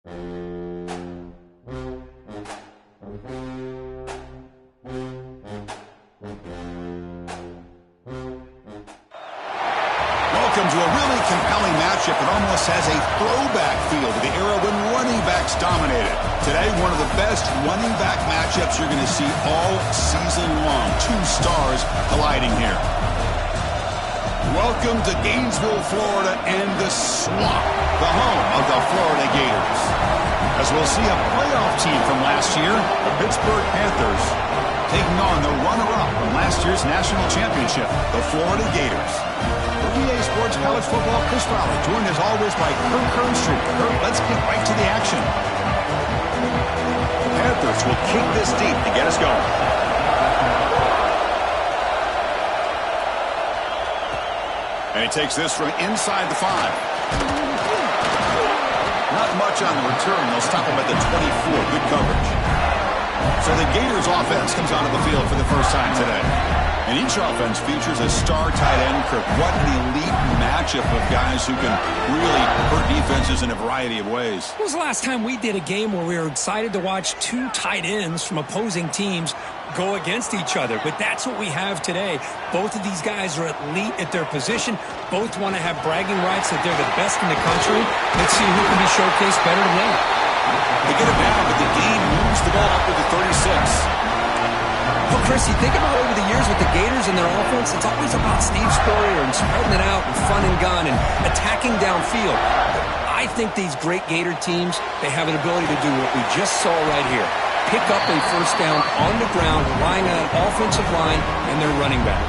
Welcome to a really compelling matchup that almost has a throwback feel to the era when running backs dominated. Today, one of the best running back matchups you're going to see all season long. Two stars colliding here. Welcome to Gainesville, Florida, and the Swamp, the home of the Florida Gators. As we'll see a playoff team from last year, the Pittsburgh Panthers, taking on the runner-up from last year's national championship, the Florida Gators. For EA Sports College Football, Chris Fowler, joined as always by Kirk Kernstreet. Kirk, let's get right to the action. The Panthers will kick this deep to get us going. And he takes this from inside the 5. Not much on the return. They'll stop him at the 24. Good coverage. So the Gators offense comes onto the field for the first time today. And each offense features a star tight end. Kirk, what an elite matchup of guys who can really hurt defenses in a variety of ways. When was the last time we did a game where we were excited to watch two tight ends from opposing teams go against each other? But that's what we have today. Both of these guys are elite at their position. Both want to have bragging rights that they're the best in the country. Let's see who can be showcased better than them. They get it down, but the game moves the ball up to the 36. Well, Chris, you think about over the years with the Gators and their offense, it's always about Steve Spurrier and spreading it out and fun and gun and attacking downfield. I think these great Gator teams, they have an ability to do what we just saw right here. Pick up a first down on the ground, relying on an offensive line and their running back.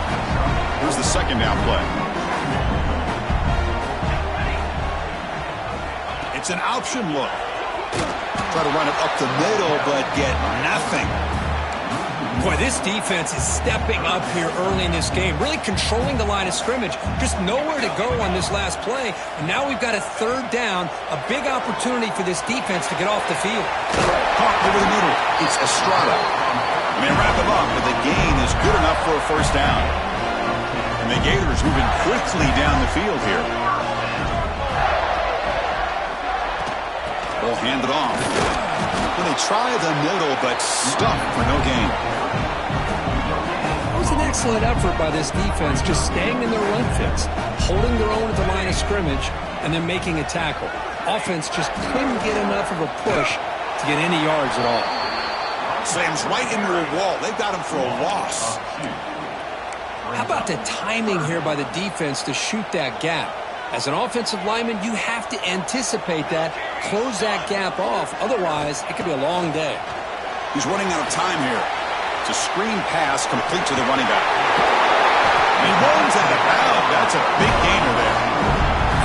Here's the second down play. It's an option look. Try to run it up the middle, but get nothing. Boy, this defense is stepping up here early in this game, really controlling the line of scrimmage. Just nowhere to go on this last play. And now we've got a third down, a big opportunity for this defense to get off the field. Caught over the middle. It's Estrada. And they wrap him up, but the gain is good enough for a first down. And the Gators moving quickly down the field here. Ball handed off. Well, they try the middle, but stuck for no gain. It was an excellent effort by this defense, just staying in their run fits, holding their own at the line of scrimmage, and then making a tackle. Offense just couldn't get enough of a push to get any yards at all. Slams right into a wall. They've got him for a loss. How about the timing here by the defense to shoot that gap? As an offensive lineman, you have to anticipate that, close that gap off. Otherwise, it could be a long day. He's running out of time here. It's a screen pass complete to the running back. And he runs out of bounds. That's a big gainer there.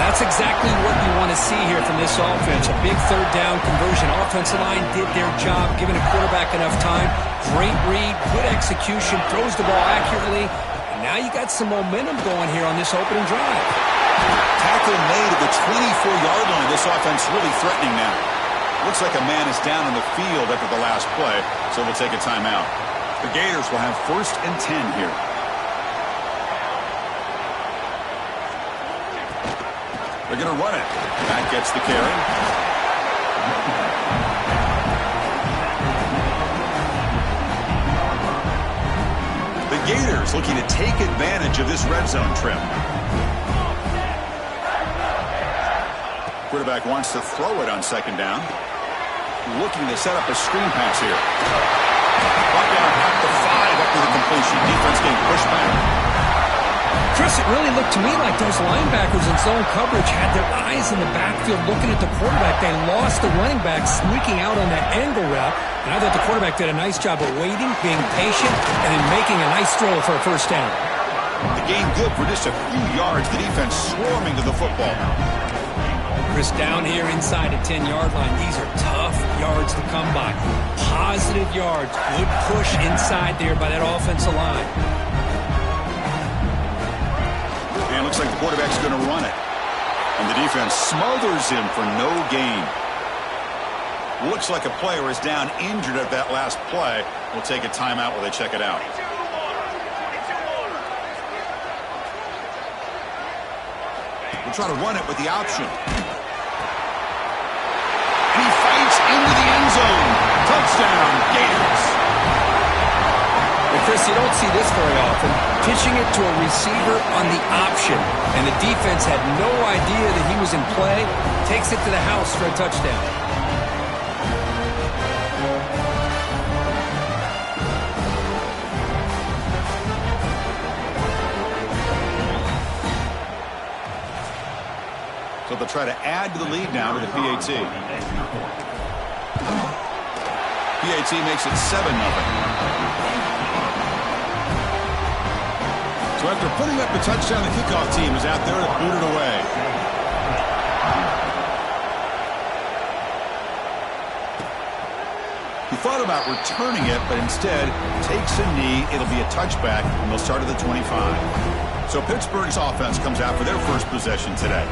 That's exactly what you want to see here from this offense. A big third down conversion. Offensive line did their job, giving a quarterback enough time. Great read, good execution, throws the ball accurately. And now you got some momentum going here on this opening drive. Tackle made at the 24-yard line. This offense really threatening now. Looks like a man is down on the field after the last play, so we'll take a timeout. The Gators will have 1st and 10 here. They're going to run it. That gets the carry. The Gators looking to take advantage of this red zone trip. Quarterback wants to throw it on 2nd down. Looking to set up a screen pass here. Brought down at the 5 after the completion. Defense getting pushed back. Chris, it really looked to me like those linebackers in zone coverage had their eyes in the backfield looking at the quarterback. They lost the running back sneaking out on that angle route. And I thought the quarterback did a nice job of waiting, being patient, and then making a nice throw for a first down. The game good for just a few yards. The defense swarming to the football. Chris, down here inside the 10-yard line, these are tough yards to come by. Positive yards. Good push inside there by that offensive line. And it looks like the quarterback's going to run it. And the defense smothers him for no gain. Looks like a player is down injured at that last play. We'll take a timeout while they check it out. We'll try to run it with the option. And he Chris, you don't see this very often. Pitching it to a receiver on the option, and the defense had no idea that he was in play. Takes it to the house for a touchdown. So they'll try to add to the lead now with the PAT. PAT makes it 7-0. So after putting up the touchdown, the kickoff team is out there to boot it away. He thought about returning it, but instead takes a knee. It'll be a touchback, and they'll start at the 25. So Pittsburgh's offense comes out for their first possession today.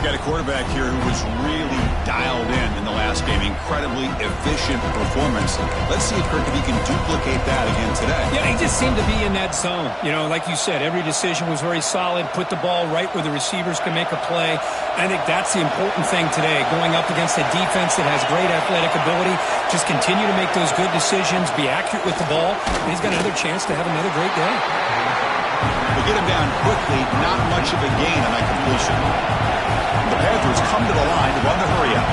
Got a quarterback here who was really dialed in the last game. Incredibly efficient performance. Let's see if he can duplicate that again today. Yeah, he just seemed to be in that zone. You know, like you said, every decision was very solid. Put the ball right where the receivers can make a play. I think that's the important thing today. Going up against a defense that has great athletic ability. Just continue to make those good decisions. Be accurate with the ball. And he's got another chance to have another great day. They get him down quickly. Not much of a gain on that completion. The Panthers come to the line to run the hurry-up.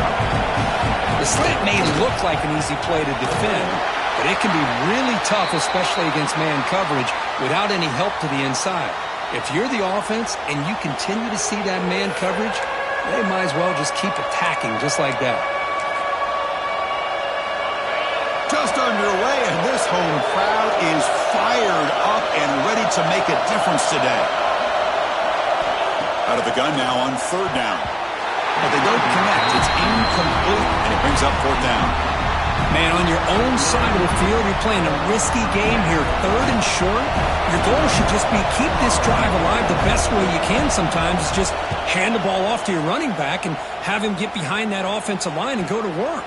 The slant may look like an easy play to defend, but it can be really tough, especially against man coverage, without any help to the inside. If you're the offense and you continue to see that man coverage, they might as well just keep attacking just like that. Just underway, and this home crowd is fired up and ready to make a difference today. Out of the gun now on third down. But they don't connect. It's incomplete, and it brings up fourth down. Man, on your own side of the field, you're playing a risky game here, third and short. Your goal should just be keep this drive alive the best way you can sometimes. Is just hand the ball off to your running back and have him get behind that offensive line and go to work.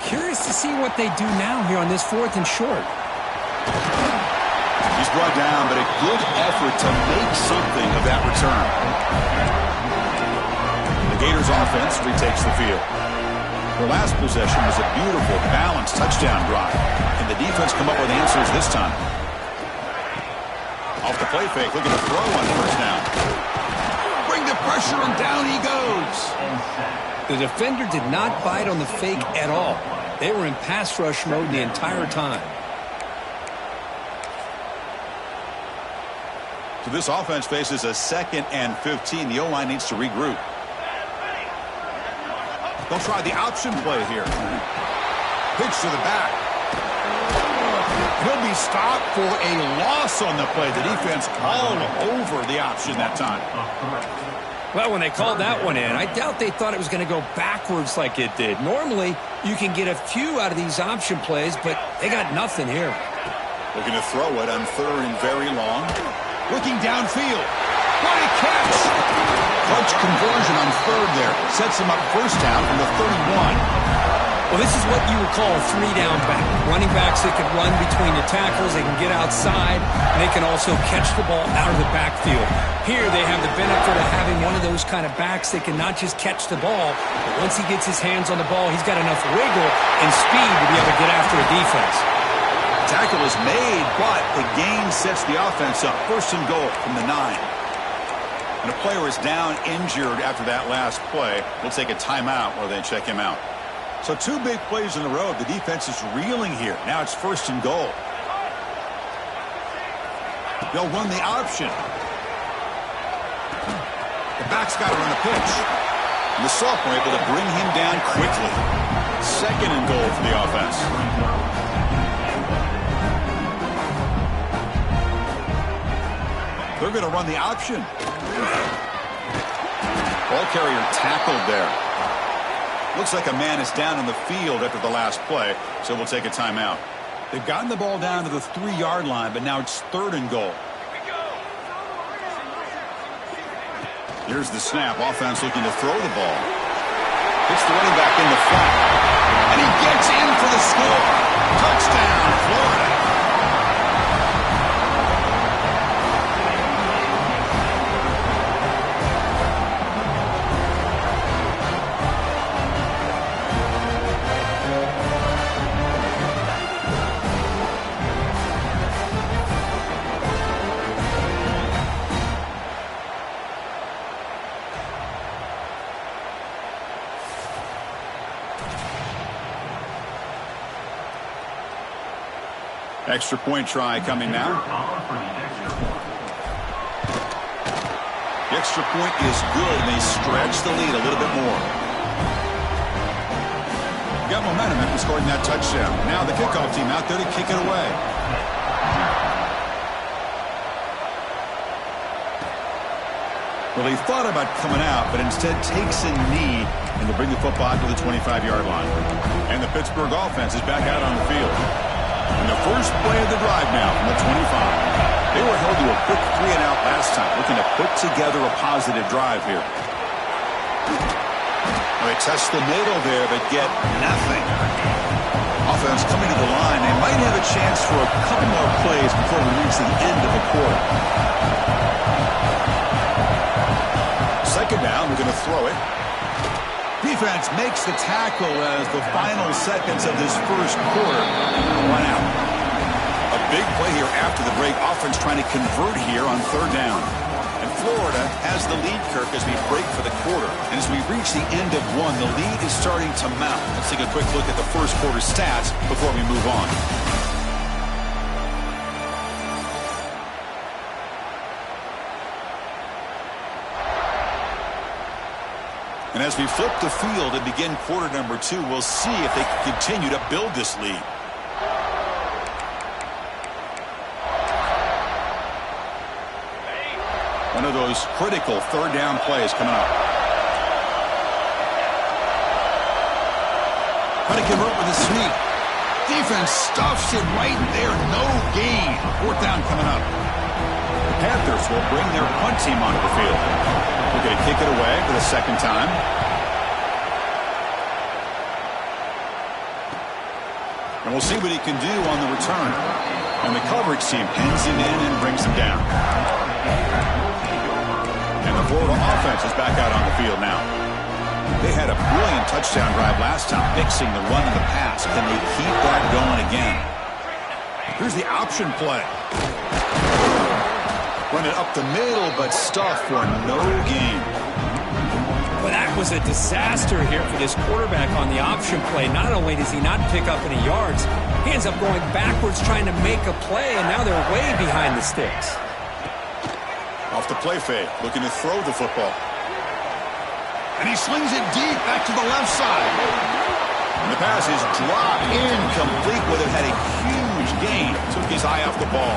Curious to see what they do now here on this fourth and short. He's brought down, but a good effort to make something of that return. The Gators offense retakes the field. The last possession was a beautiful, balanced touchdown drive. Can the defense come up with answers this time? Off the play fake, looking to throw on first down. Bring the pressure, and down he goes. The defender did not bite on the fake at all. They were in pass rush mode the entire time. So this offense faces a 2nd and 15. The O-line needs to regroup. They'll try the option play here. Pitch to the back. He'll be stopped for a loss on the play. The defense all over the option that time. Well, when they called that one in, I doubt they thought it was going to go backwards like it did. Normally, you can get a few out of these option plays, but they got nothing here. Looking to throw it on third and very long. Looking downfield. What a catch! Clutch conversion on third there. Sets him up first down from the 31. Well, this is what you would call a three-down back. Running backs that can run between the tackles, they can get outside, and they can also catch the ball out of the backfield. Here they have the benefit of having one of those kind of backs that can not just catch the ball, but once he gets his hands on the ball, he's got enough wiggle and speed to be able to get after a defense. Tackle is made, but the gain sets the offense up. First and goal from the 9. And a player is down injured after that last play. We'll take a timeout while they check him out. So 2 big plays in a row. The defense is reeling here. Now it's first and goal. They'll run the option. The back's got to run the pitch. And the sophomore able to bring him down quickly. 2nd and goal for the offense. They're going to run the option. Ball carrier tackled there. Looks like a man is down in the field after the last play, so we'll take a timeout. They've gotten the ball down to the 3-yard line, but now it's 3rd and goal. Here's the snap. Offense looking to throw the ball. Hits the running back in the flat. And he gets in for the score. Touchdown, Florida. Extra point try coming now. The extra point is good, and they stretch the lead a little bit more. Got momentum after scoring that touchdown. Now the kickoff team out there to kick it away. Well, he thought about coming out, but instead takes a knee and to bring the football out to the 25-yard line. And the Pittsburgh offense is back out on the field. And the first play of the drive now from the 25. They were held to a quick 3-and-out last time, looking to put together a positive drive here. Well, they test the middle there, but get nothing. Offense coming to the line. They might have a chance for a couple more plays before we reach the end of the quarter. Second down, we're going to throw it. Defense makes the tackle as the final seconds of this first quarter run out. A big play here after the break. Offense trying to convert here on third down. And Florida has the lead, Kirk, as we break for the quarter. And as we reach the end of one, the lead is starting to mount. Let's take a quick look at the first quarter stats before we move on. And as we flip the field and begin quarter number 2, we'll see if they can continue to build this lead. One of those critical third down plays coming up. Trying to convert with a sneak. Defense stuffs it right there. No gain. Fourth down coming up. The Panthers will bring their punt team onto the field. We're going to kick it away for the second time. And we'll see what he can do on the return. And the coverage team pins him in and brings him down. And the Florida offense is back out on the field now. They had a brilliant touchdown drive last time, mixing the run and the pass. Can they keep that going again? Here's the option play. Run it up the middle, but stuffed for no gain. Well, that was a disaster here for this quarterback on the option play. Not only does he not pick up any yards, he ends up going backwards trying to make a play, and now they're way behind the sticks. Off the play fake, looking to throw the football. And he slings it deep back to the left side. And the pass is dropped incomplete, but it had a huge gain. Took his eye off the ball.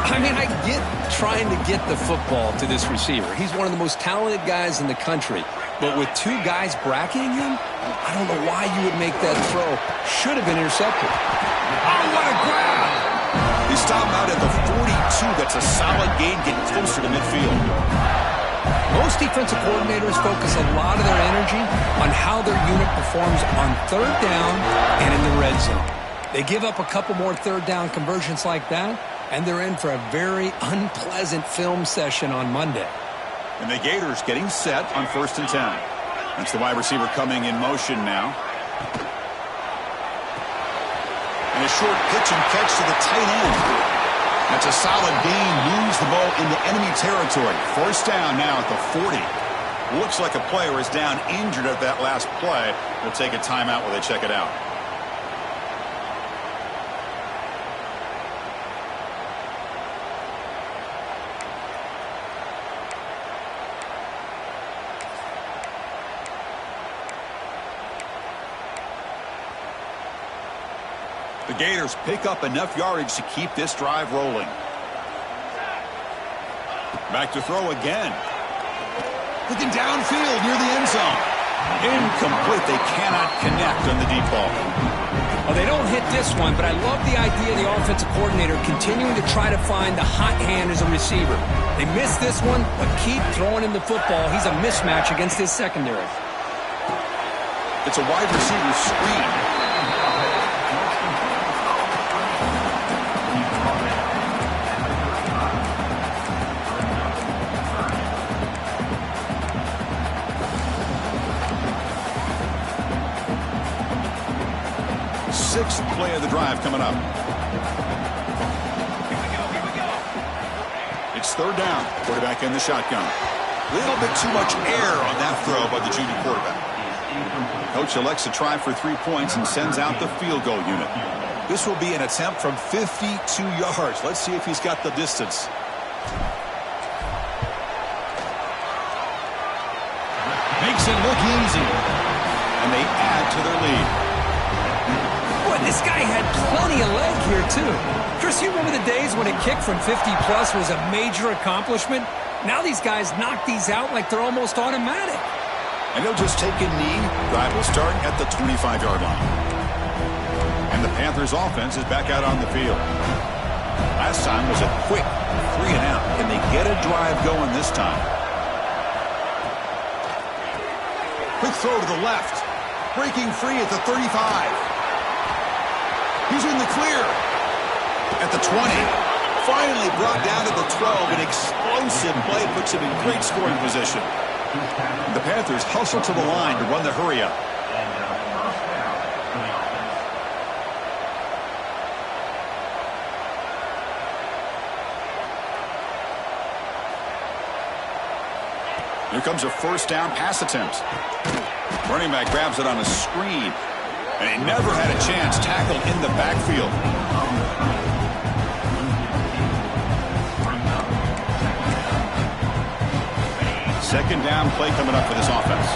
I mean, I get trying to get the football to this receiver. He's one of the most talented guys in the country. But with two guys bracketing him, I don't know why you would make that throw. Should have been intercepted. Oh, what a grab! He stopped out at the 42. That's a solid gain, getting closer to midfield. Most defensive coordinators focus a lot of their energy on how their unit performs on third down and in the red zone. They give up a couple more third down conversions like that, and they're in for a very unpleasant film session on Monday. And the Gators getting set on 1st and 10. That's the wide receiver coming in motion now. And a short pitch and catch to the tight end. That's a solid gain. Moves the ball into enemy territory. First down now at the 40. Looks like a player is down injured at that last play. We'll take a timeout while they check it out. The Gators pick up enough yardage to keep this drive rolling. Back to throw again. Looking downfield near the end zone. Incomplete. They cannot connect on the deep ball. Well, they don't hit this one, but I love the idea of the offensive coordinator continuing to try to find the hot hand as a receiver. They missed this one, but keep throwing him the football. He's a mismatch against his secondary. It's a wide receiver screen. Sixth play of the drive coming up. Here we go. It's third down. Quarterback in the shotgun. A little bit too much air on that throw by the junior quarterback. Coach elects to try for 3 points and sends out the field goal unit. This will be an attempt from 52 yards. Let's see if he's got the distance. Makes it look easy. And they add to their lead. Boy, this guy had plenty of leg here, too. Chris, you remember the days when a kick from 50-plus was a major accomplishment? Now these guys knock these out like they're almost automatic. And they'll just take a knee. Drive will start at the 25-yard line. And the Panthers offense is back out on the field. Last time was a quick 3-and-out. Can they get a drive going this time? Quick throw to the left. Breaking free at the 35. He's in the clear. At the 20. Finally brought down to the 12. An explosive play puts him in great scoring position. The Panthers hustle to the line to run the hurry-up. Here comes a first down pass attempt. Running back grabs it on a screen. And he never had a chance tackled in the backfield. Second down play coming up for this offense.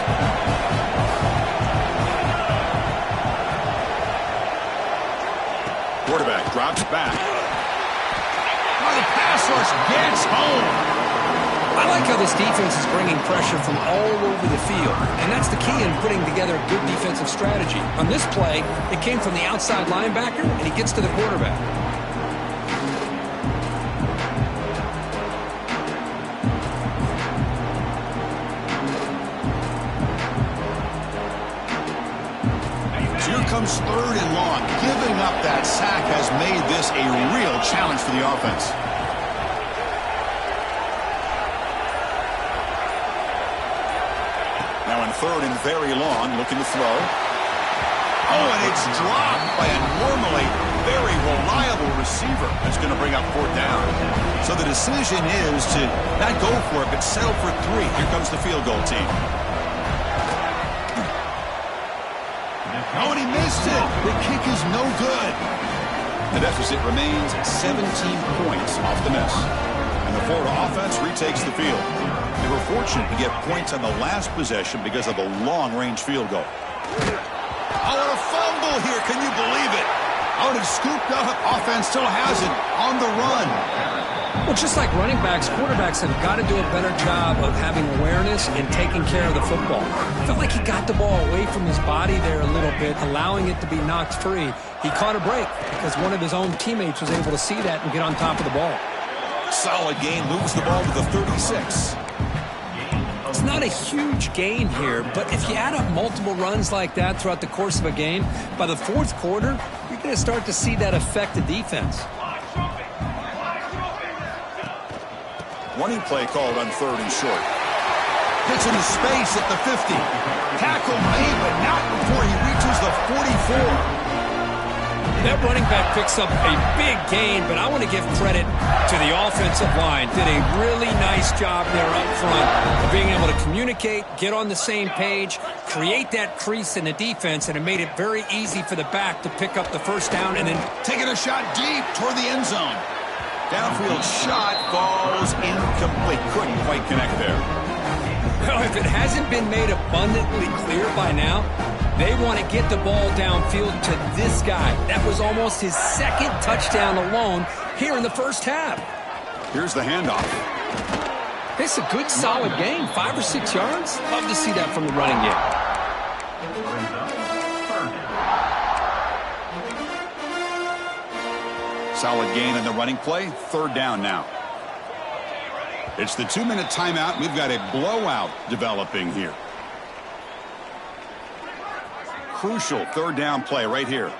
Quarterback drops back. Oh, the pass rush gets home. I like how this defense is bringing pressure from all over the field, and that's the key in putting together a good defensive strategy. On this play, it came from the outside linebacker, and he gets to the quarterback. So here comes third and long. Giving up that sack has made this a real challenge for the offense. Now in third and very long, looking to throw. Oh, and it's dropped by a normally very reliable receiver. That's going to bring up fourth down. So the decision is to not go for it, but settle for 3. Here comes the field goal team. Oh, and he missed it. The kick is no good. The deficit remains 17 points off the miss. And the Florida offense retakes the field. They were fortunate to get points on the last possession because of a long-range field goal. Oh, and a fumble here. Can you believe it? Oh, and it's scooped up. Offense still has it on the run. Well, just like running backs, quarterbacks have got to do a better job of having awareness and taking care of the football. I felt like he got the ball away from his body there a little bit, allowing it to be knocked free. He caught a break because one of his own teammates was able to see that and get on top of the ball. Solid gain, moves the ball to the 36. It's not a huge gain here, but if you add up multiple runs like that throughout the course of a game, by the fourth quarter, you're going to start to see that affect the defense. Running play called on third and short. Gets into space at the 50. Tackle made, but not before he reaches the 44. That running back picks up a big gain, but I want to give credit to the offensive line. Did a really nice job there up front of being able to communicate, get on the same page, create that crease in the defense, and it made it very easy for the back to pick up the first down and then taking a shot deep toward the end zone. Downfield shot falls incomplete. Couldn't quite connect there. Well, if it hasn't been made abundantly clear by now, they want to get the ball downfield to this guy. That was almost his second touchdown alone here in the first half. Here's the handoff. It's a good, solid game. 5 or 6 yards. Love to see that from the running game. Solid gain on the running play. Third down now. It's the 2-minute timeout. We've got a blowout developing here. Crucial third down play right here.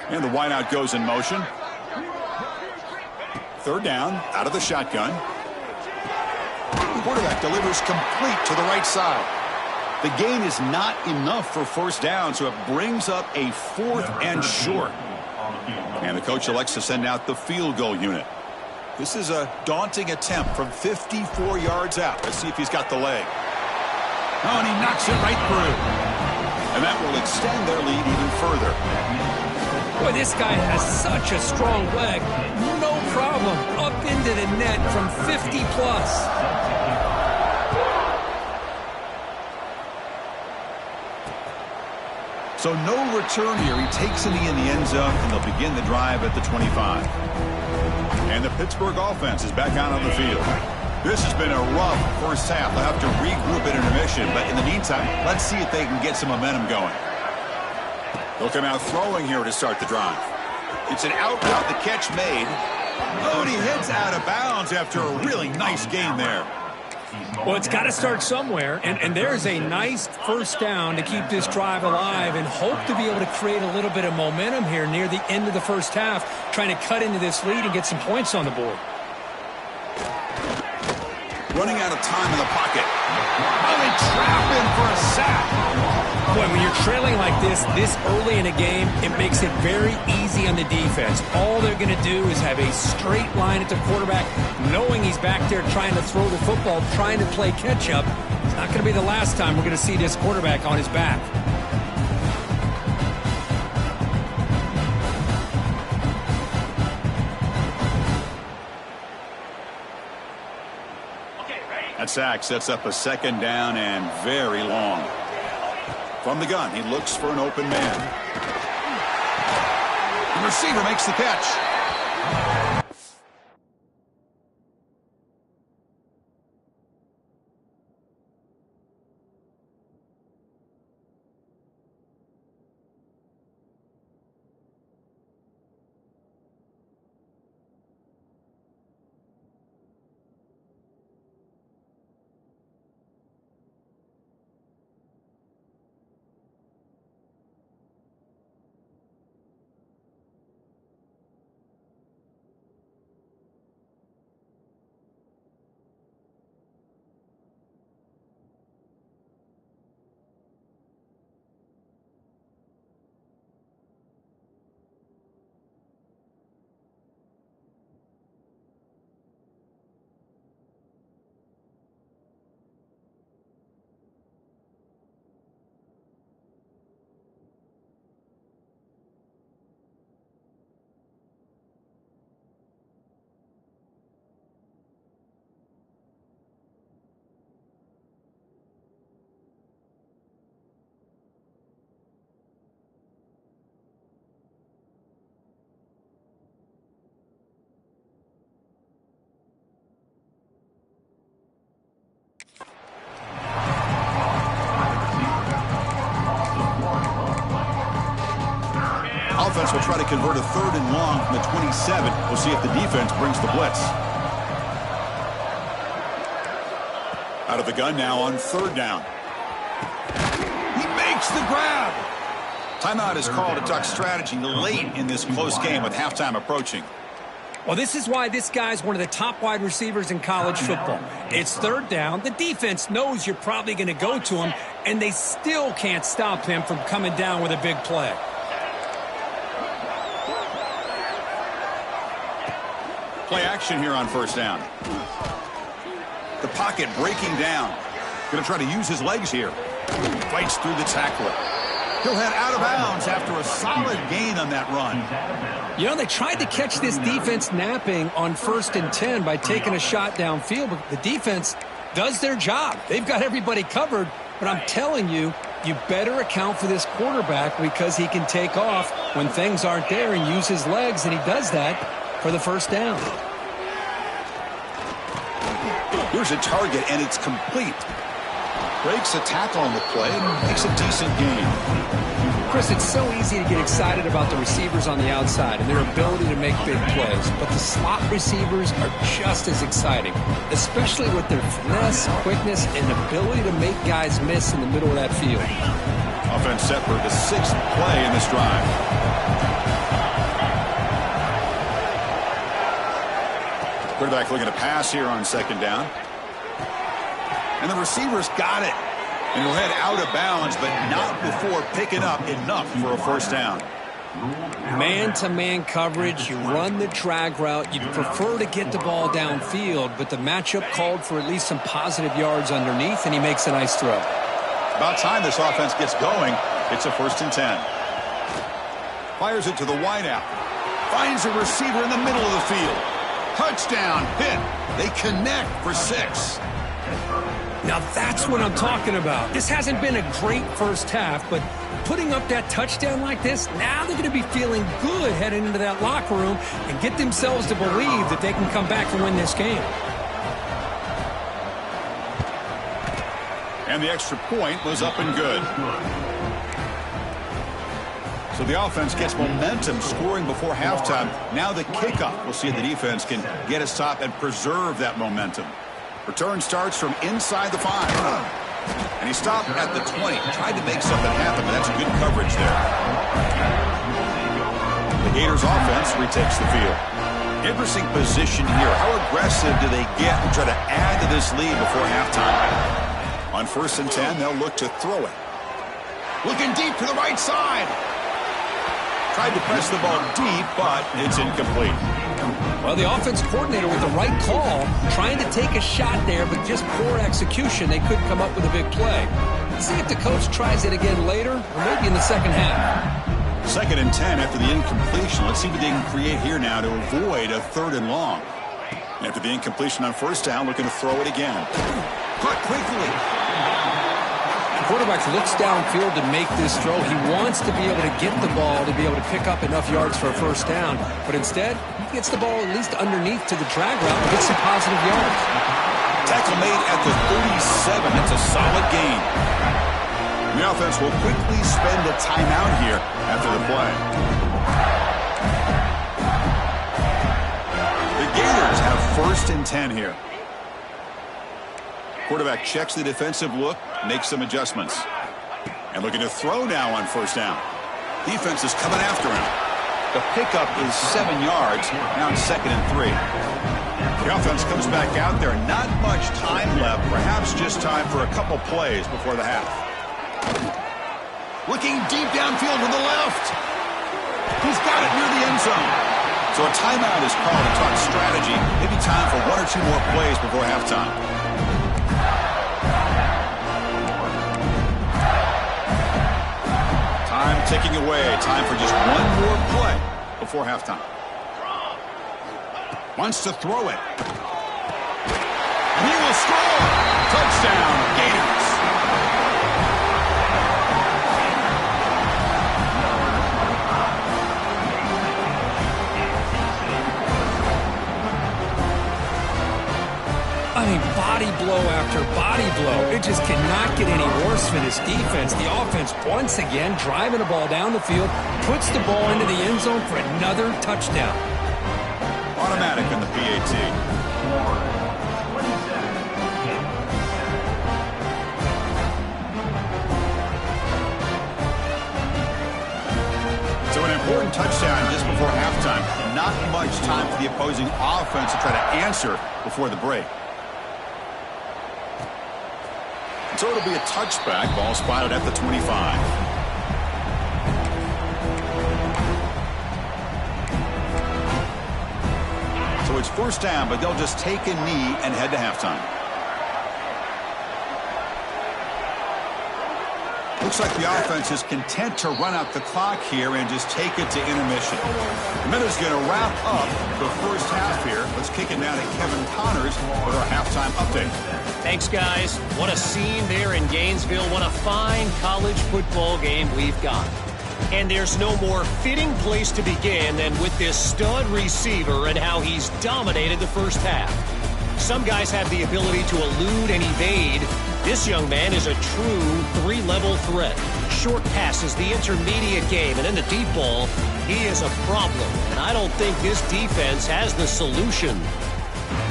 And the wideout goes in motion. Third down, out of the shotgun. The quarterback delivers complete to the right side. The gain is not enough for first down, so it brings up a 4th and short. And the coach elects to send out the field goal unit. This is a daunting attempt from 54 yards out. Let's see if he's got the leg. Oh, and he knocks it right through. And that will extend their lead even further. Boy, this guy has such a strong leg. No problem. Up into the net from 50 plus. So no return here. He takes it in the end zone, and they'll begin the drive at the 25. And the Pittsburgh offense is back out on the field. This has been a rough first half. They'll have to regroup at intermission, but in the meantime, let's see if they can get some momentum going. They'll come out throwing here to start the drive. It's an out route, the catch made. Oh, and he heads out of bounds after a really nice game there. Well, it's got to start somewhere, and there's a nice first down to keep this drive alive and hope to be able to create a little bit of momentum here near the end of the first half, trying to cut into this lead and get some points on the board. Running out of time in the pocket. Oh, they trap him for a sack. Boy, when you're trailing like this early in a game, it makes it very easy on the defense. All they're going to do is have a straight line at the quarterback, knowing he's back there trying to throw the football, trying to play catch-up. It's not going to be the last time we're going to see this quarterback on his back. That sack sets up a second down and very long. From the gun, he looks for an open man. The receiver makes the catch. Offense will try to convert a third and long from the 27. We'll see if the defense brings the blitz. Out of the gun now on third down. He makes the grab. Timeout is called to talk strategy late in this close game with halftime approaching. Well, this is why this guy's one of the top wide receivers in college football. It's third down. The defense knows you're probably going to go to him, and they still can't stop him from coming down with a big play. Play action here on first down. The pocket breaking down. Going to try to use his legs here. Fights through the tackler. He'll head out of bounds after a solid gain on that run. You know, they tried to catch this defense napping on 1st and 10 by taking a shot downfield, but the defense does their job. They've got everybody covered, but I'm telling you, you better account for this quarterback because he can take off when things aren't there and use his legs, and he does that for the first down. Here's a target, and it's complete. Breaks a tackle on the play and makes a decent gain. Chris, it's so easy to get excited about the receivers on the outside and their ability to make big plays, but the slot receivers are just as exciting, especially with their finesse, quickness, and ability to make guys miss in the middle of that field. Offense set for the 6th play in this drive. Quarterback looking to pass here on 2nd down. And the receiver's got it. And he'll head out of bounds, but not before picking up enough for a first down. Man-to-man coverage, you run the drag route. You'd prefer to get the ball downfield, but the matchup called for at least some positive yards underneath, and he makes a nice throw. About time this offense gets going. It's a 1st and 10. Fires it to the wideout. Finds a receiver in the middle of the field. Touchdown, Pitt. They connect for 6. Now that's what I'm talking about. This hasn't been a great first half, but putting up that touchdown like this, now they're going to be feeling good heading into that locker room and get themselves to believe that they can come back and win this game. And the extra point was up and good. So the offense gets momentum scoring before halftime. Now the kickoff. We'll see if the defense can get a stop and preserve that momentum. Return starts from inside the 5. And he stopped at the 20. Tried to make something happen, but that's good coverage there. The Gators offense retakes the field. Interesting position here. How aggressive do they get and try to add to this lead before halftime? On 1st and 10, they'll look to throw it. Looking deep to the right side. Tried to press the ball deep, but it's incomplete. Well, the offense coordinator with the right call, trying to take a shot there, but just poor execution. They couldn't come up with a big play. Let's see if the coach tries it again later, or maybe in the second half. 2nd and 10 after the incompletion. Let's see what they can create here now to avoid a 3rd and long. After the incompletion on 1st down, looking to throw it again. Caught quickly. The quarterback looks downfield to make this throw. He wants to be able to get the ball to be able to pick up enough yards for a 1st down. But instead, he gets the ball at least underneath to the drag route and gets some positive yards. Tackle made at the 37. That's a solid gain. The offense will quickly spend a timeout here after the play. The Gators have 1st and 10 here. Quarterback checks the defensive look, makes some adjustments. And looking to throw now on 1st down. Defense is coming after him. The pickup is 7 yards, now in 2nd and 3. The offense comes back out there. Not much time left, perhaps just time for a couple plays before the half. Looking deep downfield to the left. He's got it near the end zone. So a timeout is called to talk strategy. Maybe time for 1 or 2 more plays before halftime. Time ticking away. Time for just 1 more play before halftime. Wants to throw it. And he will score. Touchdown, Gators. I mean, body blow after body blow. It just cannot get any worse for this defense. The offense, once again, driving the ball down the field, puts the ball into the end zone for another touchdown. Automatic on the PAT. So an important touchdown just before halftime. Not much time for the opposing offense to try to answer before the break. So it'll be a touchback. Ball spotted at the 25. So it's 1st down, but they'll just take a knee and head to halftime. Looks like the offense is content to run out the clock here and just take it to intermission. The minute's going to wrap up the first half here. Let's kick it down to Kevin Connors with our halftime update. Thanks, guys. What a scene there in Gainesville. What a fine college football game we've got. And there's no more fitting place to begin than with this stud receiver and how he's dominated the first half. Some guys have the ability to elude and evade. This young man is a true 3-level threat. Short passes, the intermediate game, and in the deep ball, he is a problem. And I don't think this defense has the solution.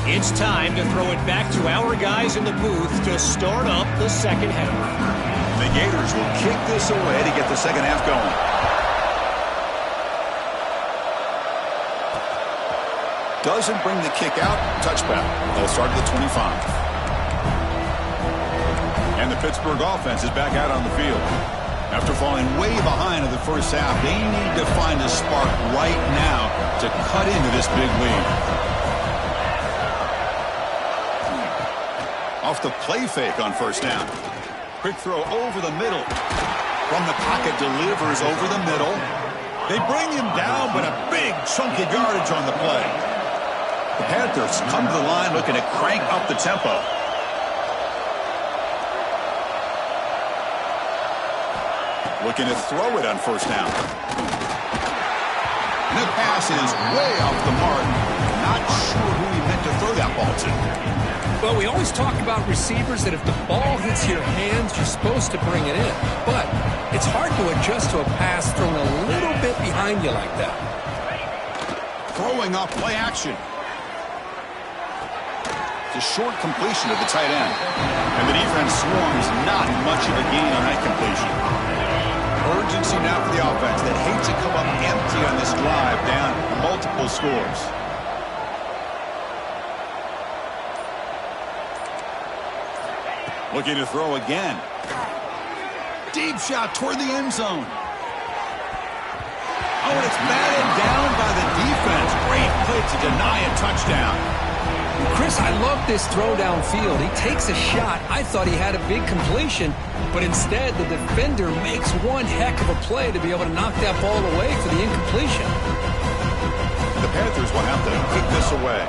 It's time to throw it back to our guys in the booth to start up the second half. The Gators will kick this away to get the second half going. Doesn't bring the kick out. Touchback. They'll start at the 25. And the Pittsburgh offense is back out on the field. After falling way behind in the first half, they need to find a spark right now to cut into this big lead. Off the play fake on 1st down. Quick throw over the middle. From the pocket, delivers over the middle. They bring him down, but a big chunky yardage on the play. The Panthers come to the line looking to crank up the tempo. Looking to throw it on first down. And the pass is way off the mark. Not sure who he meant to throw that ball to. Well, we always talk about receivers that if the ball hits your hands, you're supposed to bring it in. But it's hard to adjust to a pass thrown a little bit behind you like that. Throwing off play action. It's a short completion to the tight end. And the defense swarms not much of a gain on that completion. Urgency now for the offense that hates to come up empty on this drive, down multiple scores. Looking to throw again. Deep shot toward the end zone. Oh, and it's batted down by the defense. Great play to deny a touchdown. Chris, I love this throw downfield. He takes a shot. I thought he had a big completion, but instead the defender makes one heck of a play to be able to knock that ball away for the incompletion. The Panthers will have to kick this away.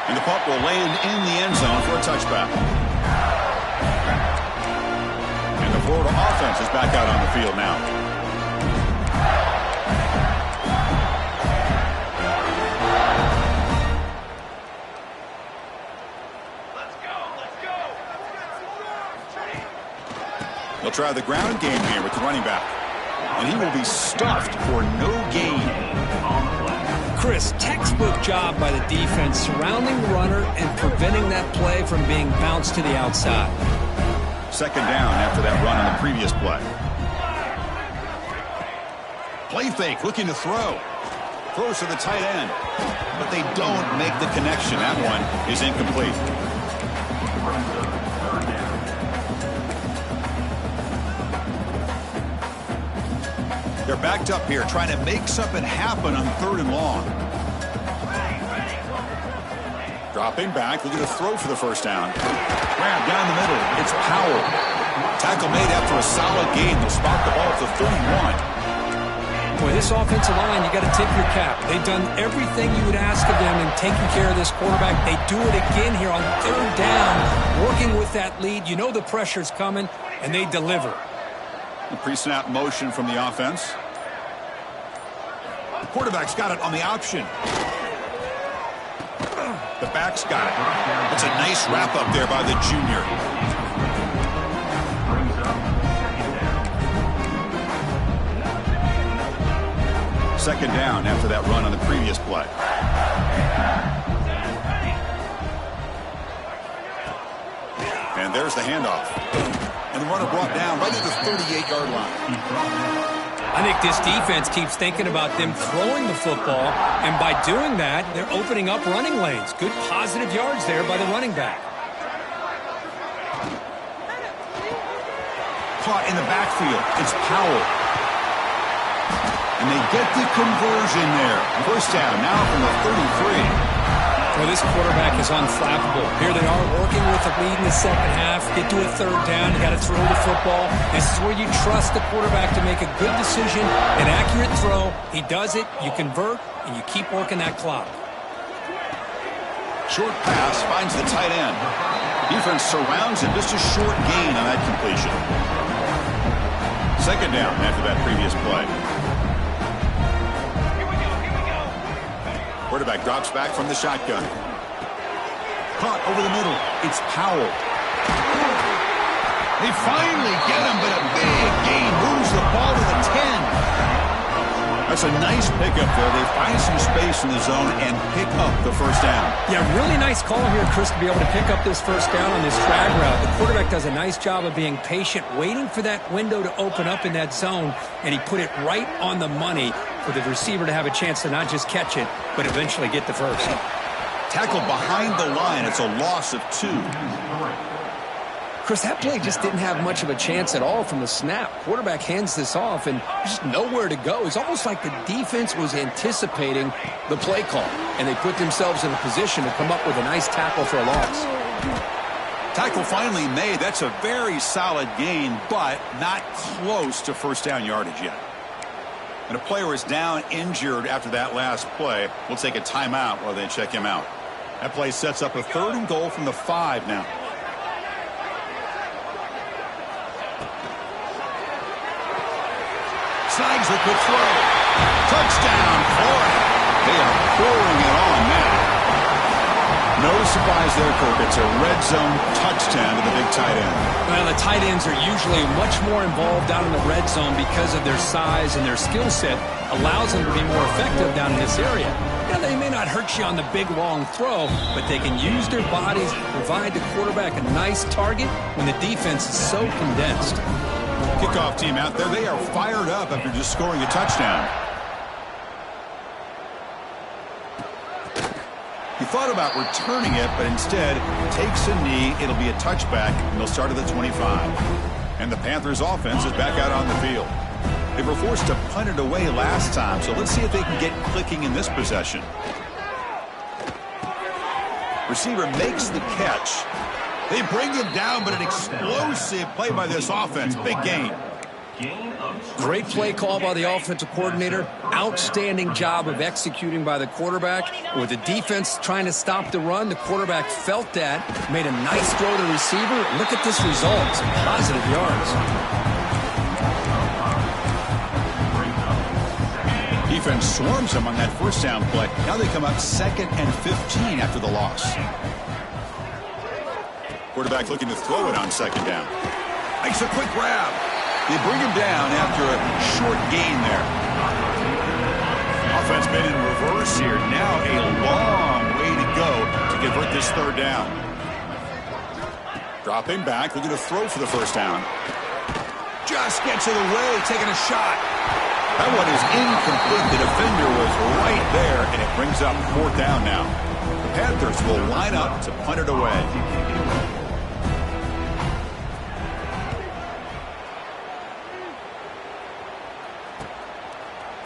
And the puck will land in the end zone for a touchback. And the Florida offense is back out on the field now. They'll try the ground game here with the running back. And he will be stuffed for no gain. Chris, textbook job by the defense surrounding the runner and preventing that play from being bounced to the outside. Second down after that run on the previous play. Play fake, looking to throw. Throws to the tight end. But they don't make the connection. That one is incomplete. They're backed up here, trying to make something happen on 3rd and long. Dropping back, looking to throw for the first down. Grab down the middle. It's Powell. Tackle made after a solid gain. They'll spot the ball at the 31. Boy, this offensive line, you got to tip your cap. They've done everything you would ask of them in taking care of this quarterback. They do it again here on 3rd down, working with that lead. You know the pressure's coming, and they deliver. The pre-snap motion from the offense. The quarterback's got it on the option. The back's got it. It's a nice wrap-up there by the junior. Second down after that run on the previous play. And there's the handoff. And the runner brought down right at the 38-yard line. I think this defense keeps thinking about them throwing the football, and by doing that, they're opening up running lanes. Good positive yards there by the running back. Caught in the backfield. It's Powell. And they get the conversion there. First down now from the 33. Well, this quarterback is unflappable. Here they are working with a lead in the second half. Get to a 3rd down. You got to throw the football. This is where you trust the quarterback to make a good decision, an accurate throw. He does it, you convert, and you keep working that clock. Short pass finds the tight end. Defense surrounds him. Just a short gain on that completion. Second down after that previous play. Quarterback drops back from the shotgun. Caught over the middle. It's Powell. They finally get him, but a big gain moves the ball to the 10. That's a nice pickup there. They find some space in the zone and pick up the first down. Yeah, really nice call here, Chris, to be able to pick up this first down on this drag route. The quarterback does a nice job of being patient, waiting for that window to open up in that zone, and he put it right on the money for the receiver to have a chance to not just catch it, but eventually get the first. Tackled behind the line. It's a loss of 2. Chris, that play just didn't have much of a chance at all from the snap. Quarterback hands this off, and there's just nowhere to go. It's almost like the defense was anticipating the play call, and they put themselves in a position to come up with a nice tackle for a loss. Tackle finally made. That's a very solid gain, but not close to first down yardage yet. And a player is down injured after that last play. We'll take a timeout while they check him out. That play sets up a 3rd and goal from the 5 now. Snags the quick throw. Touchdown, Florida. They are pouring it on now. No surprise there, Kirk. It's a red zone touchdown to the big tight end. Well, the tight ends are usually much more involved down in the red zone because of their size, and their skill set allows them to be more effective down in this area. Yeah, they may not hurt you on the big, long throw, but they can use their bodies to provide the quarterback a nice target when the defense is so condensed. Kickoff team out there. They are fired up after just scoring a touchdown. He thought about returning it, but instead takes a knee. It'll be a touchback, and they'll start at the 25. And the Panthers offense is back out on the field. They were forced to punt it away last time, so let's see if they can get clicking in this possession. Receiver makes the catch. They bring him down, but an explosive play by this offense. Big gain. Great play call by the offensive coordinator. Outstanding job of executing by the quarterback. With the defense trying to stop the run, the quarterback felt that, made a nice throw to the receiver. Look at this result. Some positive yards. Defense swarms him on that first down play. Now they come up 2nd and 15 after the loss. Quarterback looking to throw it on 2nd down. Makes a quick grab. They bring him down after a short gain there. Offense been in reverse here. Now a long way to go to convert this 3rd down. Dropping back, looking to throw for the first down. Just gets it away, taking a shot. That one is incomplete. The defender was right there, and it brings up 4th down now. The Panthers will line up to punt it away.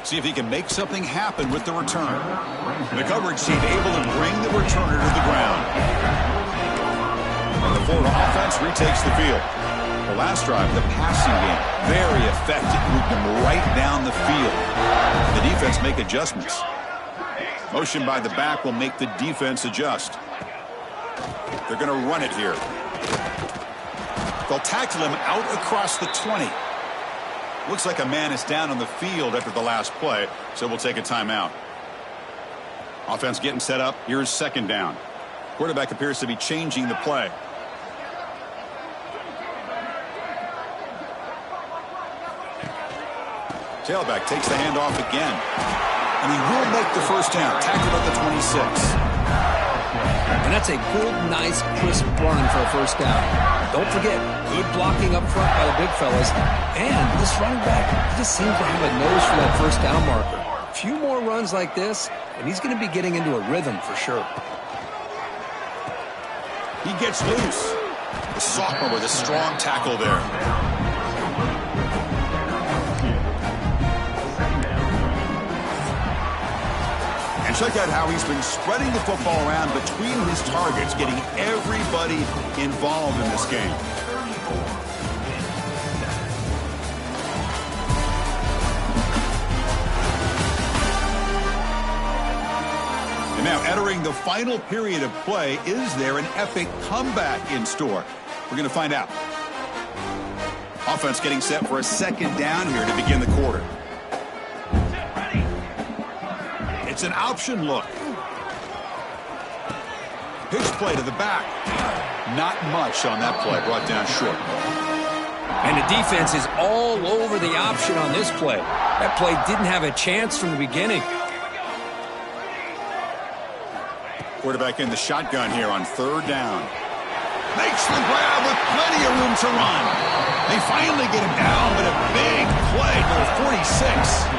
See if he can make something happen with the return. The coverage team able to bring the returner to the ground. And the Florida offense retakes the field. The last drive, the passing game, very effective. Moved them right down the field. The defense make adjustments. Motion by the back will make the defense adjust. They're going to run it here. They'll tackle him out across the 20. Looks like a man is down on the field after the last play, so we'll take a timeout. Offense getting set up. Here's 2nd down. Quarterback appears to be changing the play. Tailback takes the handoff again. And he will make the first down. Tackled at the 26. And that's a good, nice, crisp run for a first down. Don't forget, good blocking up front by the big fellas. And this running back just seems to have a nose for that first down marker. A few more runs like this, and he's going to be getting into a rhythm for sure. He gets loose. The sophomore with a strong tackle there. And check out how he's been spreading the football around between his targets, getting everybody involved in this game. And now entering the final period of play, is there an epic comeback in store? We're going to find out. Offense getting set for a 2nd down here to begin the quarter. It's an option look. Pitch play to the back. Not much on that play, brought down short. And the defense is all over the option on this play. That play didn't have a chance from the beginning. Quarterback in the shotgun here on 3rd down. Makes the grab with plenty of room to run. They finally get him down, but a big play to the 46.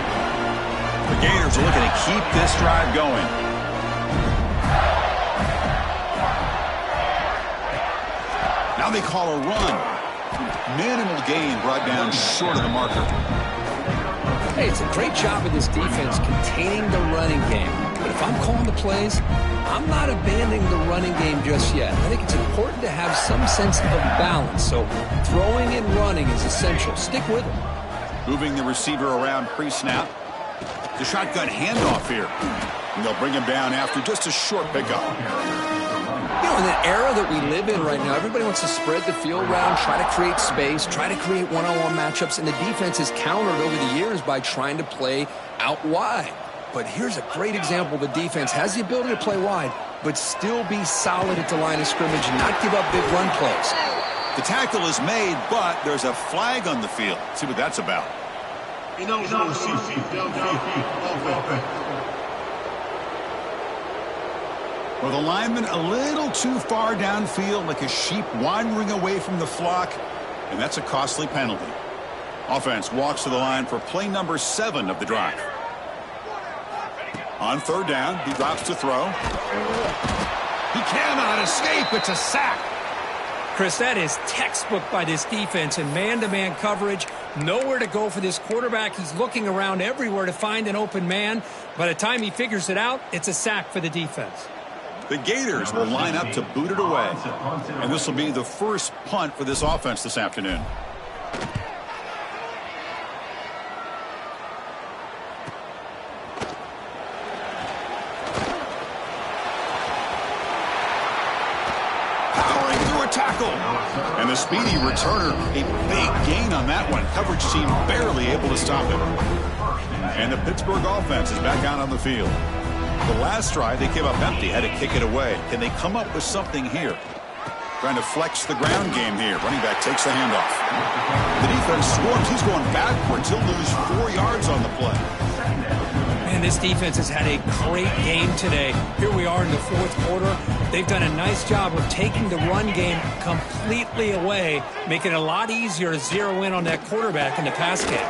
The Gators are looking to keep this drive going. Now Now they call a run. Minimal gain brought down short of the marker. Hey, it's a great job of this defense containing the running game. But if I'm calling the plays, I'm not abandoning the running game just yet. I think it's important to have some sense of balance. So throwing and running is essential. Stick with it. Moving the receiver around pre-snap. The shotgun handoff here. And they'll bring him down after just a short pickup. You know, in the era that we live in right now, everybody wants to spread the field around, try to create space, try to create one-on-one matchups, and the defense is countered over the years by trying to play out wide. But here's a great example. The defense has the ability to play wide, but still be solid at the line of scrimmage and not give up big run plays. The tackle is made, but there's a flag on the field. Let's see what that's about. Well, the lineman a little too far downfield, like a sheep wandering away from the flock, and that's a costly penalty. Offense walks to the line for play number 7 of the drive. On third down, he drops to throw. He cannot escape. It's a sack. Chris, that is textbook by this defense in man-to-man coverage. Nowhere to go for this quarterback. He's looking around everywhere to find an open man. By the time he figures it out, it's a sack for the defense. The Gators will line up to boot it away. And this will be the first punt for this offense this afternoon. Powering through a tackle. And the speedy returner, a big gain on that one. Coverage team barely able to stop him. And the Pittsburgh offense is back out on the field. The last drive, they came up empty, had to kick it away. Can they come up with something here? Trying to flex the ground game here. Running back takes the handoff. The defense swarms. He's going backwards. He'll lose 4 yards on the play. Man, this defense has had a great game today. Here we are in the fourth quarter. They've done a nice job of taking the run game completely away, making it a lot easier to zero in on that quarterback in the pass game.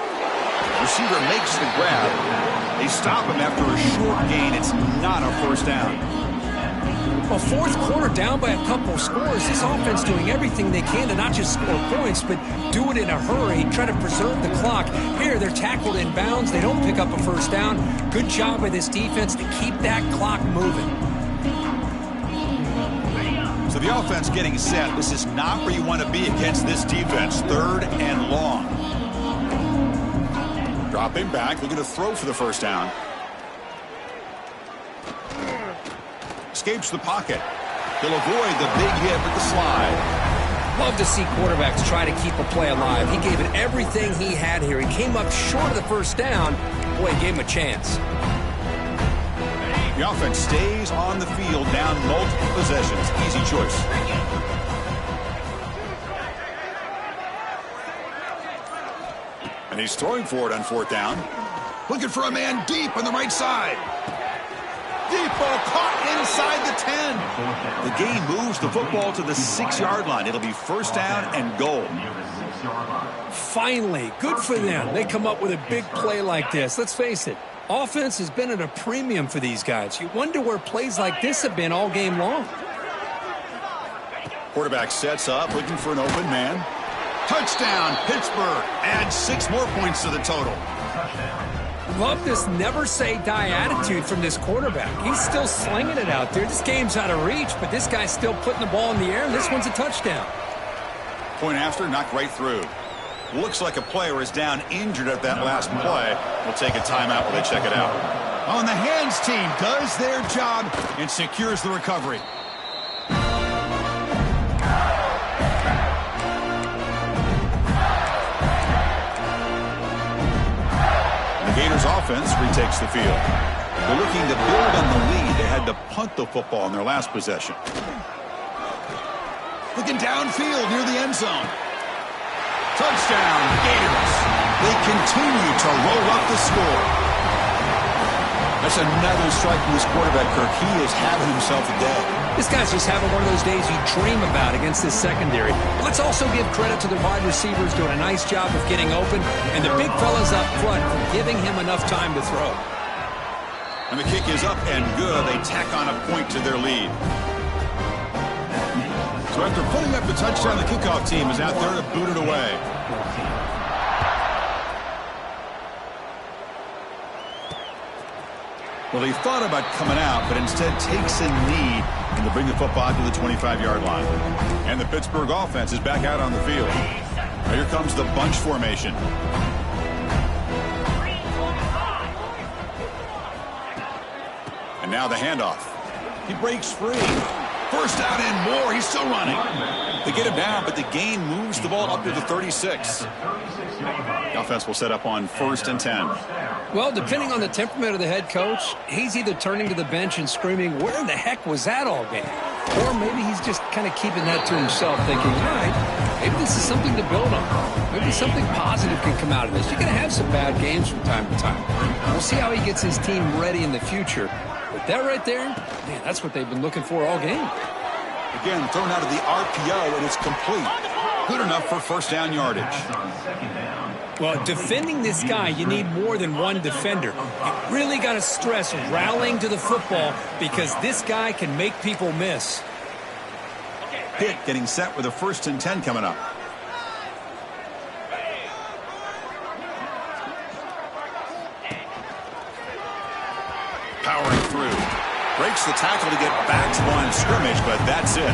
Receiver makes the grab. They stop him after a short gain. It's not a first down. Well, fourth quarter down by a couple of scores. This offense doing everything they can to not just score points, but do it in a hurry, try to preserve the clock. Here, they're tackled in bounds. They don't pick up a first down. Good job by this defense to keep that clock moving. So the offense getting set. This is not where you want to be against this defense. Third and long. Dropping back, looking to throw for the first down. Escapes the pocket. He'll avoid the big hit with the slide. Love to see quarterbacks try to keep a play alive. He gave it everything he had here. He came up short of the first down. Boy, he gave him a chance. The offense stays on the field, down multiple possessions. Easy choice. And he's throwing for it on fourth down. Looking for a man deep on the right side. Deep ball caught inside the 10. The game moves the football to the 6-yard line. It'll be first down and goal. Finally, good for them. They come up with a big play like this. Let's face it, offense has been at a premium for these guys. You wonder where plays like this have been all game long. Quarterback sets up, looking for an open man. Touchdown, Pittsburgh. Add 6 more points to the total. Love this never-say-die attitude from this quarterback. He's still slinging it out there. This game's out of reach, but this guy's still putting the ball in the air, and this one's a touchdown. Point after, knocked right through. Looks like a player is down injured at that last play. We'll take a timeout while they check it out. On the hands team does their job and secures the recovery. Gators offense retakes the field. They're looking to build on the lead. They had to punt the football in their last possession. Looking downfield near the end zone. Touchdown, Gators. They continue to roll up the score. That's another strike from this quarterback, Kirk. He is having himself a day. This guy's just having one of those days you dream about against this secondary. Let's also give credit to the wide receivers doing a nice job of getting open, and the big fellas up front for giving him enough time to throw. And the kick is up and good. They tack on a point to their lead. So after putting up the touchdown, the kickoff team is out there to boot it away. Well, he thought about coming out, but instead takes a knee and to bring the football to the 25-yard line. And the Pittsburgh offense is back out on the field. Now here comes the bunch formation. And now the handoff. He breaks free. First down and more. He's still running. They get him down, but the gain moves the ball up to the 36. The offense will set up on 1st and 10. Well, depending on the temperament of the head coach, he's either turning to the bench and screaming, where the heck was that all game? Or maybe he's just kind of keeping that to himself, thinking, all right, maybe this is something to build on. Maybe something positive can come out of this. You're going to have some bad games from time to time. We'll see how he gets his team ready in the future. But that right there, man, that's what they've been looking for all game. Again, thrown out of the RPO, and it's complete. Good enough for first down yardage. Well, defending this guy, you need more than one defender. You really got to stress rallying to the football because this guy can make people miss. Pitt getting set with a 1st and 10 coming up. Powering through. Breaks the tackle to get back to the line of scrimmage, but that's it.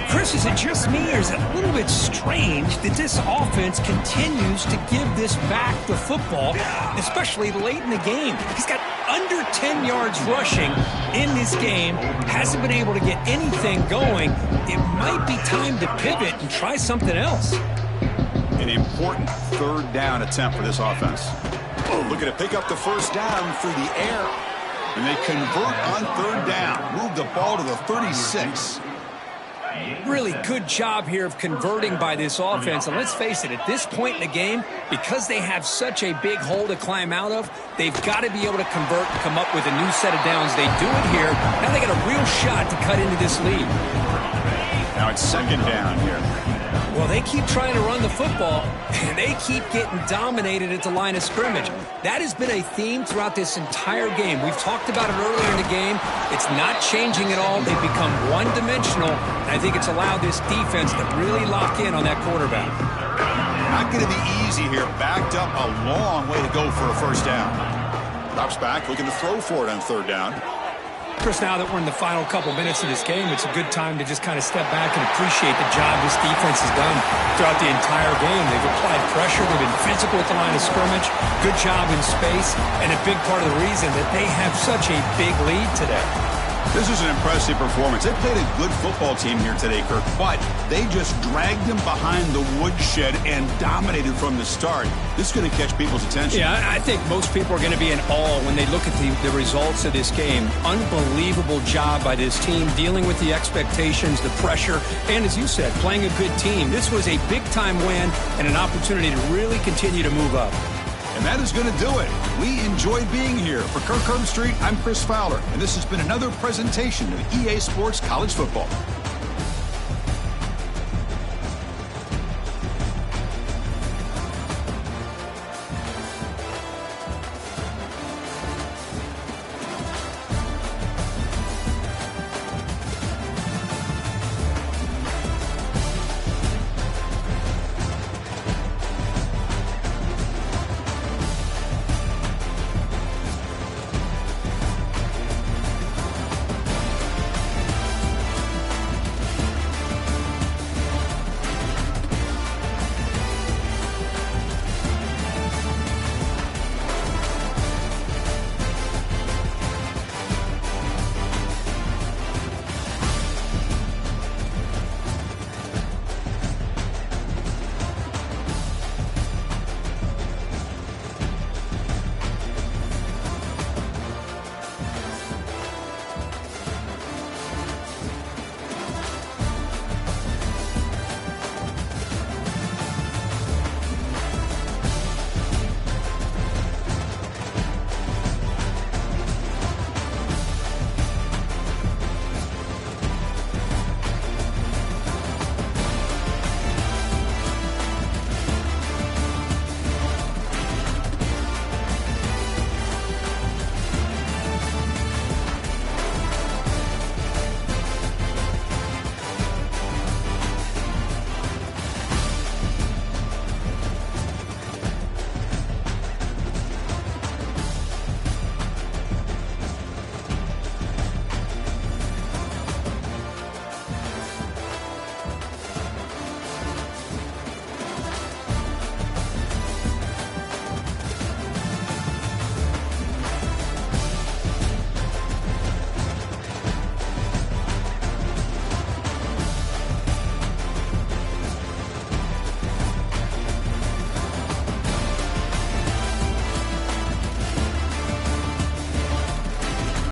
Chris, is it just me, or is it a little bit strange that this offense continues to give this back the football, especially late in the game? He's got under 10 yards rushing in this game, hasn't been able to get anything going. It might be time to pivot and try something else. An important 3rd down attempt for this offense. Oh, looking to pick up the first down through the air. And they convert on 3rd down. Move the ball to the 36. Really good job here of converting by this offense. And let's face it, at this point in the game, because they have such a big hole to climb out of, they've got to be able to convert and come up with a new set of downs. They do it here. Now they got a real shot to cut into this lead. Now it's 2nd down here. Well, they keep trying to run the football, and they keep getting dominated at the line of scrimmage. That has been a theme throughout this entire game. We've talked about it earlier in the game. It's not changing at all. They've become one-dimensional, and I think it's allowed this defense to really lock in on that quarterback. Not going to be easy here. Backed up a long way to go for a first down. Drops back, looking to throw for it on 3rd down. Chris, now that we're in the final couple minutes of this game, it's a good time to just kind of step back and appreciate the job this defense has done throughout the entire game. They've applied pressure. They've been physical at the line of scrimmage. Good job in space, and a big part of the reason that they have such a big lead today. This is an impressive performance. They played a good football team here today, Kirk, but they just dragged them behind the woodshed and dominated from the start. This is going to catch people's attention. Yeah, I think most people are going to be in awe when they look at the results of this game. Unbelievable job by this team, dealing with the expectations, the pressure, and as you said, playing a good team. This was a big-time win and an opportunity to really continue to move up. And that is going to do it. We enjoyed being here. For Kirk Herbstreit, I'm Chris Fowler, and this has been another presentation of EA Sports College Football.